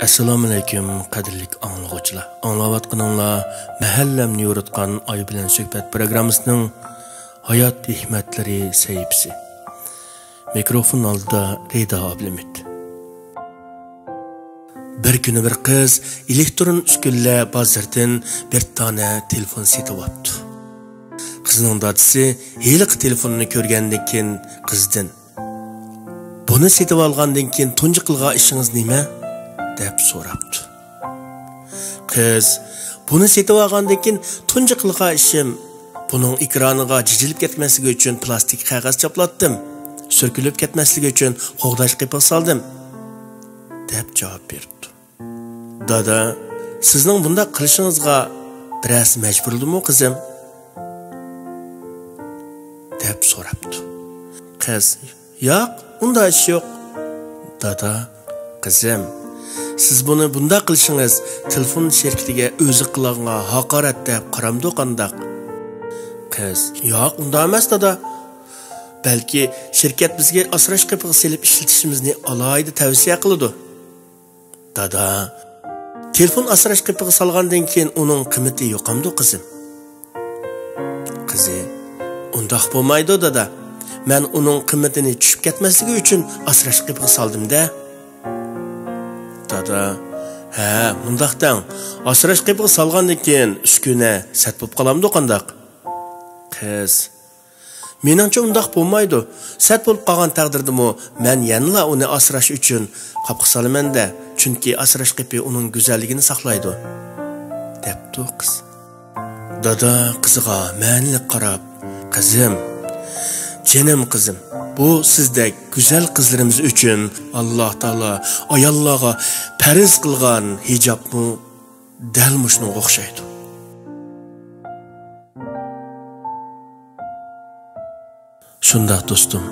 Assalomu alaykum qadrlik anglag'uvchilar. Anglayotganinglar mahallamni yoritgan Oy bilan suhbat programmasining hayot hikmatlari sahifasi. Mikrofon oldida Rida Ablimit. Bir kuni bir qiz elektron uskunlar bozordan bir tane telefon setib olibdi. Qizning dadisi heliq telefonni ko'rgandan keyin qizdan: "Buni setib olgandan keyin tunji qilgan ishingiz nima?" deb so'rabdi. Qiz: "Buni setib olgandan keyin tunji qilgan ishim buning ekraniga jijilib ketmasligi uchun plastik qog'oz chaplatdim. So'kilib ketmasligi uchun qo'g'dash qilib soldim" deb javob berdi. "Dada, sizning bunda qilishingizga biroz majburdimmi qizim?" deb so'rabdi. Qiz: "Yo'q, unda ish yo'q." "Dada, qizim, siz buni bunda qilishingiz telefon şirkatiga o'zi qilgan haqorat deb qaramdi qandaq?" Qiz: "Yo'q, unda emas dada. Balki shirkat bizga asrash qilib selib ishlatishimizni alohida tavsiya qiladi." "Dada, telefon asrash qilib solgandan keyin uning qiymati yo'qamdi qizim?" Qizi: "Undaq bo'lmaydi dada. Men uning qiymatini tushib ketmasligi uchun asrash qilib soldim-da." "Dada, ha, mundaqdan asrash qilib solgandan keyin uskuna sat bo'lib qolamdi qandaq?" Qiz: "Meningcha undaq bo'lmaydi. Sat bo'lib qolgan taqdirdami, men yanala uni asrash uchun qapqa solaman-da, chunki asrash qipi uning go'zalligini saqlaydi" debdi qiz. Dada qiziga ma'nilik qarab: "Qizim, jinim qizim, bu sizdek go'zal qizlarimiz uchun Alloh taolo ayollarga farz qilgan hijobni dal mushunga o'xshaydi." Shundoq do'stim,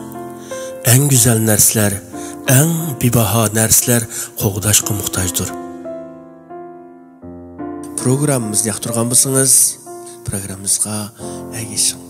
eng go'zal narsalar, eng bebaho narsalar qo'g'dashga muhtojdir. Programmamizni yoqtirgan bo'lsangiz, programmamizga ergashing.